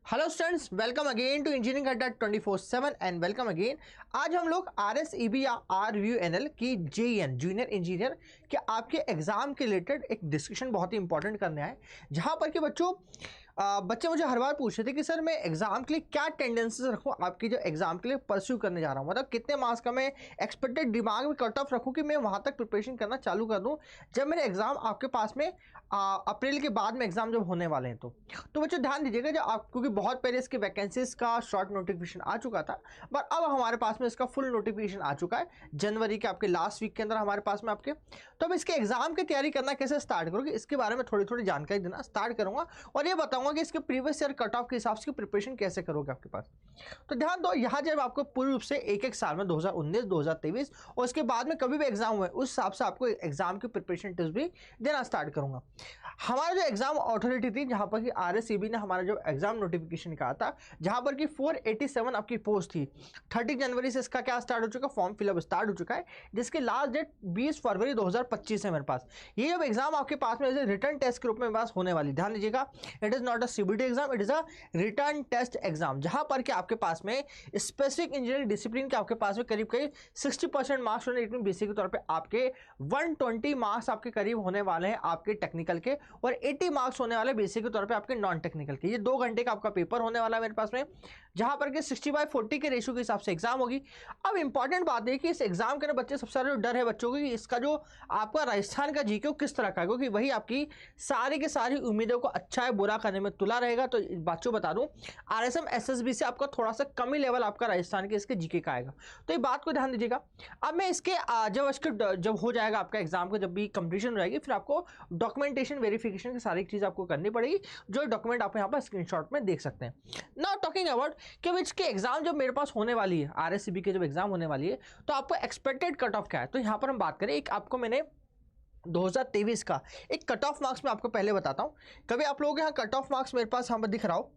Hello students, welcome again to engineering Adda 24/7 and welcome again. आज हम लोग RSEB या RVUNL की JEN जूनियर इंजीनियर के आपके एग्जाम के रिलेटेड एक डिस्कशन बहुत ही इंपॉर्टेंट करने आए, जहां पर कि बच्चे मुझे हर बार पूछ रहे थे कि सर मैं एग्जाम के लिए क्या टेंडेंसीज रखूं, आपकी जो एग्जाम के लिए परस्यू करने जा रहा हूं, मतलब कितने मार्क्स का मैं एक्सपेक्टेड दिमाग में कट ऑफ रखूं कि मैं वहां तक प्रिपरेशन करना चालू कर दूं जब मेरे एग्जाम आपके पास में अप्रैल के बाद में एग्जाम जब होने वाले हैं। तो बच्चों ध्यान दीजिएगा, जब आप क्योंकि बहुत पहले इसके वैकेंसीज का शॉर्ट नोटिफिकेशन आ चुका था, बट अब हमारे पास में इसका फुल नोटिफिकेशन आ चुका है जनवरी के आपके लास्ट वीक के अंदर हमारे पास में आपके। तो अब इसके एग्जाम की तैयारी करना कैसे स्टार्ट करोगे, इसके बारे में थोड़ी थोड़ी जानकारी देना स्टार्ट करूंगा और ये बताऊंगा कि इसके प्रीवियस ईयर कट ऑफ के हिसाब से प्रिपरेशन कैसे करोगे आपके पास। तो ध्यान दो, यहाँ जब आपको पूर्ण रूप से एक एक साल में 2019, 2023 और उसके बाद में कभी भी एग्जाम हुए उस हिसाब से आपको एग्जाम की प्रिपरेशन टिप्स भी देना स्टार्ट करूंगा। हमारा जो एग्जाम अथॉरिटी थी, जहां पर कि RSEB ने हमारा जो एग्जाम नोटिफिकेशन निकाला था, जहां पर कि 487 आपकी पोस्ट थी। 30 जनवरी से इसका क्या स्टार्ट हो चुका, फॉर्म फिलअप स्टार्ट हो चुका है, जिसकी लास्ट डेट 20 फरवरी 2025 है मेरे पास। ये जब एग्जाम आपके पास में रिटर्न टेस्ट के रूप में मेरे पास होने वाली, ध्यान दीजिएगा, it is not a CBT exam, it is a written test exam, जहां पर कि आपके पास में स्पेसिफिक इंजीनियरिंग डिसिप्लिन के आपके पास में करीब 60% मार्क्स होने, बेसिक के तौर पे आपके 120 मार्क्स आपके करीब होने वाले हैं आपके टेक्निकल के, और 80 मार्क्स होने वाले बेसिक के तौर पे आपके नॉन टेक्निकल के। ये 2 घंटे का आपका पेपर होने वाला है मेरे पास में, जहां पर कि 60/40 के रेशियो के हिसाब से एग्जाम होगी। अब इंपॉर्टेंट बात है कि इस एग्जाम के बच्चे सबसे ज्यादा डर है बच्चों को कि इसका जो आपका राजस्थान का जीके किस तरह का है, क्योंकि वही आपकी सारी की सारी उम्मीदों को अच्छा है बुरा करने में तुला रहेगा। तो बच्चों बता दूं, RSM SSB से आपका थोड़ा सा कम ही लेवल आपका राजस्थान के इसके जीके का आएगा, तो ये बात को ध्यान दीजिएगा। अब मैं इसके जब हो जाएगा आपका एग्जाम का, जब भी कंप्लीशन हो जाएगी, फिर आपको डॉक्यूमेंटेशन वेरिफिकेशन की सारी चीज आपको करनी पड़ेगी, जो डॉक्यूमेंट आप यहाँ पर स्क्रीनशॉट में देख सकते हैं। नाउ टॉकिंग अबाउट कि इसके एग्जाम जब मेरे पास होने वाली है, RSEB के जब एग्जाम होने वाली है, तो आपको एक्सपेक्टेड कट ऑफ क्या है। तो यहाँ पर हम बात करें, एक आपको मैंने 2023 का एक कट ऑफ मार्क्स में आपको पहले बताता हूँ। कभी आप लोगों के यहाँ कट ऑफ मार्क्स मेरे पास यहाँ पर दिख रहा हो,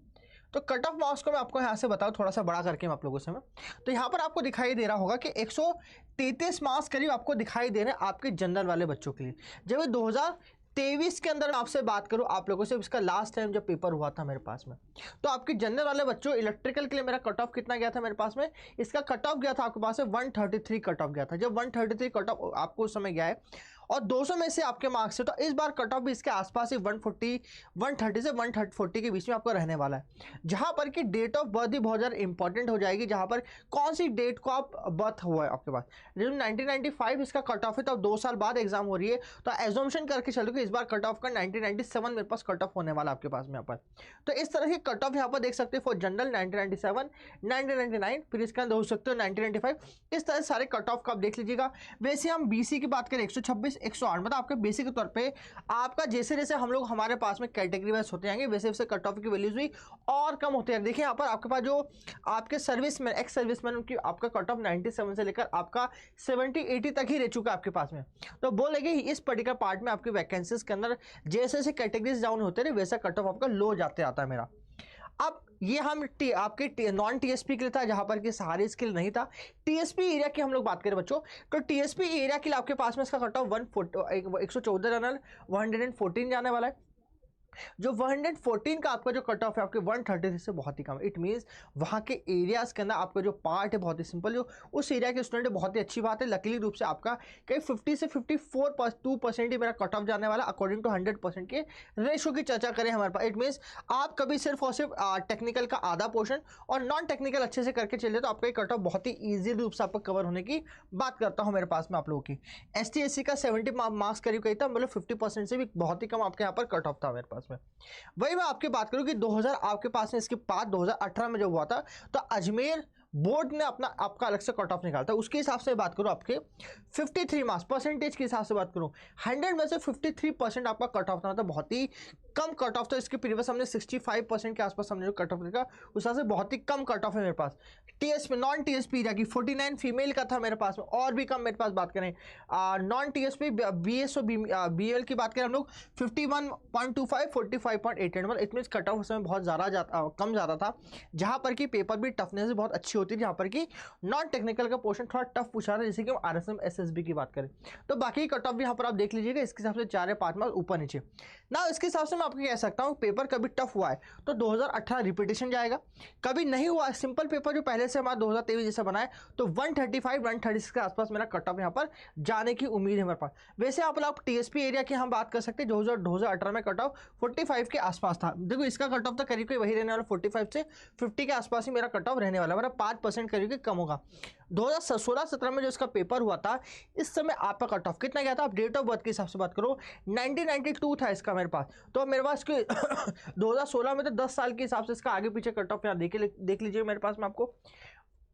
तो कट ऑफ मार्क्स को मैं आपको यहाँ से बताऊँ थोड़ा सा बड़ा करके मैं आप लोगों से मैं, तो यहाँ पर आपको दिखाई दे रहा होगा कि 133 मार्क्स करीब आपको दिखाई दे रहे हैं आपके जनरल वाले बच्चों के लिए। जब 2023 के अंदर आपसे बात करूं आप लोगों से, इसका लास्ट टाइम जब पेपर हुआ था मेरे पास में, तो आपके जनरल वाले बच्चों इलेक्ट्रिकल के लिए मेरा कट ऑफ कितना गया था मेरे पास में, इसका कट ऑफ गया था आपके पास में 133 कट ऑफ गया था। जब 133 कट ऑफ आपको उस समय गया है और 200 में से आपके मार्क्स है, तो इस बार कट ऑफ भी इसके आसपास ही 130 से 140 के बीच में आपको रहने वाला है। जहां पर कि डेट ऑफ बर्थ ही बहुत ज़्यादा इंपॉर्टेंट हो जाएगी, जहां पर कौन सी डेट को आप बर्थ हुआ है आपके पास। जब 1995 इसका कट ऑफ है, तो 2 साल बाद एग्जाम हो रही है, तो एज्यूम्शन करके चलो कि इस बार कट ऑफ का 1997 मेरे पास कट ऑफ होने वाला आपके पास में यहाँ पर। तो इस तरह के कट ऑफ यहाँ पर देख सकते हैं फॉर जनरल 1997, 1999, फिर इसके अंदर हो सकते हो 1995, इस तरह सारे कट ऑफ का आप देख लीजिएगा। वैसे हम BC की बात करें 126, 108, मतलब आपके बेसिक के तौर पे आपका जैसे जैसे हम लोग हमारे पास में कैटेगरी वाइज होते जाएंगे, वैसे वैसे कट ऑफ की वैल्यूज भी और कम होते हैं। देखिए यहाँ पर आपके पास जो आपके सर्विसमैन, एक्स सर्विसमैन, उनकी आपका कट ऑफ 97 से लेकर आपका 70-80 तक ही रह चुका है आपके पास में। तो बोलेंगे इस पर्टिकुलर पार्ट में आपके वैकेंसीज के अंदर जैसे जैसे कैटेगरीज डाउन होते रहे, वैसा कट ऑफ आपका लो जाते आता है मेरा। अब ये हम आपके नॉन TSP के लिए था, जहां पर कि सारे स्किल नहीं था। TSP एरिया की हम लोग बात करें बच्चों, तो TSP एरिया के लिए आपके पास में इसका कट ऑफ 114 रनल 114 जाने वाला है। जो 114 का आपका जो कट ऑफ है आपके 133 से बहुत ही कम है। इट मींस वहां के एरियाज के अंदर आपका जो पार्ट है बहुत ही सिंपल, जो उस एरिया के स्टूडेंट है बहुत ही अच्छी बात है। लकीली रूप से आपका कहीं 50 से 54% ही मेरा कट ऑफ जाने वाला अकॉर्डिंग टू 100% के रेशो की चर्चा करें हमारे पास। इट मींस आप कभी सिर्फ और सिर्फ टेक्निकल का आधा पोर्शन और नॉन टेक्निकल अच्छे से करके चले, तो आपका कट ऑफ बहुत ही ईजी रूप से आपको कवर होने की बात करता हूँ मेरे पास में आप लोगों की। ST SC का 70 मार्क्स करीब कहीं था, मतलब 50% से भी बहुत ही कम आपके यहाँ पर कट ऑफ था मेरे पास में। वही मैं आपकी बात करूं कि 2000 आपके पास में इसके बाद 2018 में जब हुआ था, तो अजमेर बोर्ड ने अपना आपका अलग से कट ऑफ निकाला था। उसके हिसाब से बात करूं आपके 53 मार्क्स परसेंटेज के हिसाब से बात करूं, 100 में से 53% आपका कट ऑफ था, मतलब बहुत ही कम कट ऑफ था। इसके प्रीवियस हमने 65% के आसपास हमने जो कट ऑफ देखा, उस हिसाब से बहुत ही कम कट ऑफ है मेरे पास। नॉन TSP एरिया की 49 फीमेल का था मेरे पास में, और भी कम मेरे पास बात करें नॉन TSP BS और BL की बात करें हम लोग 51.25, 45.88, मतलब इट मीन कट ऑफ उस समय बहुत ज़्यादा कम ज़्यादा था, जहाँ पर कि पेपर भी टफनेस बहुत अच्छी अच्छी होती है, जहाँ पर कि नॉन टेक्निकल का पोर्शन थोड़ा टफ पूछा था, जैसे कि हम RSM SSB की बात करें। तो बाकी कट ऑफ भी यहाँ पर आप देख लीजिएगा, इसके हिसाब से 4 या 5 मार्क्स ऊपर नीचे ना। इसके हिसाब से मैं आपको कह सकता हूँ पेपर कभी टफ हुआ है तो 2018 रिपीटेशन जाएगा, कभी नहीं हुआ सिंपल पेपर जो पहले से हमारा 2023 जैसा बना है तो 135 136 के आसपास मेरा कट ऑफ यहाँ पर जाने की उम्मीद है मेरे पास। वैसे आप लोग TSP एरिया की हम बात कर सकते हैं, 2018 में कट ऑफ 45 के आसपास था। देखो इसका कट ऑफ तो करीब वही रहने वाला, 45 से 50 के आसपास ही मेरा कट ऑफ रहने वाला, मेरा 5% करीब कम होगा। 2016-17 में जो इसका पेपर हुआ था, इस समय आपका कट ऑफ कितना गया था, आप डेट ऑफ बर्थ के हिसाब से बात करो 1992 था इसका मेरे पास। तो मेरे पास 2016 में तो 10 साल के हिसाब से इसका आगे पीछे कट ऑफ यहाँ देख लीजिए मेरे पास में आपको।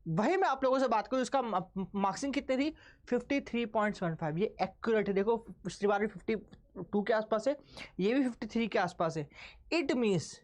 वही मैं आप लोगों से बात करूँ, इसका मार्क्सिंग कितनी थी 53.75, ये एक्यूरेट है। देखो पिछली बार भी 52 के आसपास है, ये भी 53 के आसपास है। इट मीन्स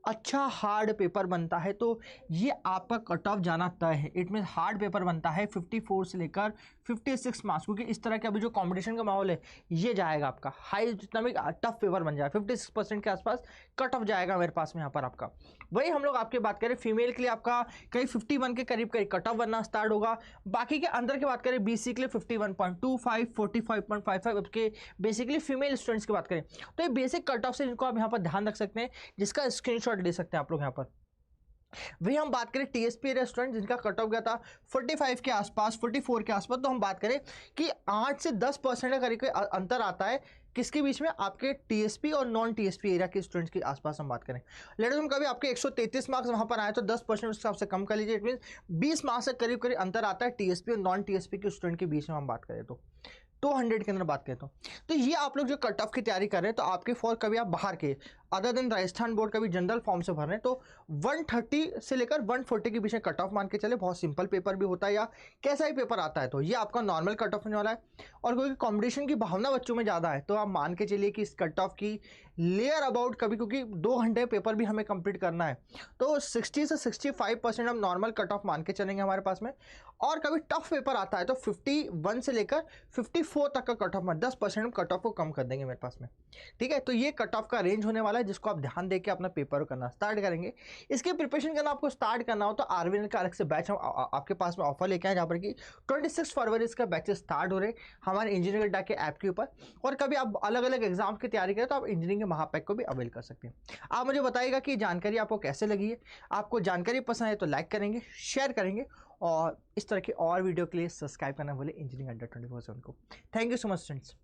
अच्छा हार्ड पेपर बनता है तो ये आपका कट ऑफ जाना तय है। इट मीन हार्ड पेपर बनता है 54 से लेकर 56 मार्क्स, क्योंकि इस तरह के अभी जो कंपटीशन का माहौल है ये जाएगा आपका हाई, जितना भी टफ पेपर बन जाए 56% के आसपास कट ऑफ जाएगा मेरे पास में यहाँ पर आपका। वही हम लोग आपकी बात करें फीमेल के लिए आपका कहीं 51 के करीब कट ऑफ बनना स्टार्ट होगा। बाकी के अंदर की बात करें BC के लिए 51.25 45.55 के बेसिकली फीमेल स्टूडेंट्स की बात करें तो ये बेसिक कट ऑफ से जिनको आप यहाँ पर ध्यान रख सकते हैं, जिसका स्क्रीनशॉट ले सकते हैं आप लोग यहाँ पर। वही हम बात करें TSP रेस्टोरेंट जिनका कट ऑफ गया था 45 के आसपास 44 के आसपास, तो हम बात करें कि 8 से 10% का करीब अंतर आता है किसके बीच में, आपके TSP और नॉन TSP एरिया के स्टूडेंट्स के आसपास हम बात करें। लेटर हम कभी आपके 133 मार्क्स वहाँ पर आए तो 10% उस हिसाब से कम कर लीजिए, इट मीन 20 मार्क्स से करीब अंतर आता है TSP और नॉन TSP के स्टूडेंट के बीच में हम बात करें तो 200 के अंदर बात करता हूँ। तो ये आप लोग जो कट ऑफ की तैयारी कर रहे हैं तो आपके फॉर कभी आप बाहर के अदर देन राजस्थान बोर्ड का भी जनरल फॉर्म से भर रहे हैं तो 130 से लेकर 140 के बीच में कट ऑफ मान के चले। बहुत सिंपल पेपर भी होता है या कैसा ही पेपर आता है तो ये आपका नॉर्मल कट ऑफ होने वाला है। और क्योंकि कॉम्पिटिशन की भावना बच्चों में ज़्यादा है तो आप मान के चलिए कि इस कट ऑफ की लेयर अबाउट कभी, क्योंकि 2 घंटे पेपर भी हमें कंप्लीट करना है तो 60 से 65% हम नॉर्मल कट ऑफ मान के चलेंगे हमारे पास में। और कभी टफ पेपर आता है तो 51 से लेकर 54 तक का कट ऑफ में 10% हम कट ऑफ को कम कर देंगे मेरे पास में। ठीक है, तो ये कट ऑफ का रेंज होने वाला है जिसको आप ध्यान देके अपना पेपर करना स्टार्ट करेंगे। इसके प्रिपरेशन करना आपको स्टार्ट करना हो तो RVNL का अलग से बैच हम आपके पास में ऑफर लेके आए, जहाँ पर कि 26 फरवरी इसका बैचेस स्टार्ट हो रहे हैं हमारे इंजीनियरिंग अड्डा के ऐप के ऊपर। और कभी आप अलग अलग एग्जाम की तैयारी करें तो आप इंजीनियरिंग के महापैक को भी अवेल कर सकते हैं। आप मुझे बताइएगा कि जानकारी आपको कैसे लगी है, आपको जानकारी पसंद है तो लाइक करेंगे, शेयर करेंगे और इस तरह की और वीडियो के लिए सब्सक्राइब करना भूलें इंजीनियरिंग अड्डा 24/7 को। Thank you so much students.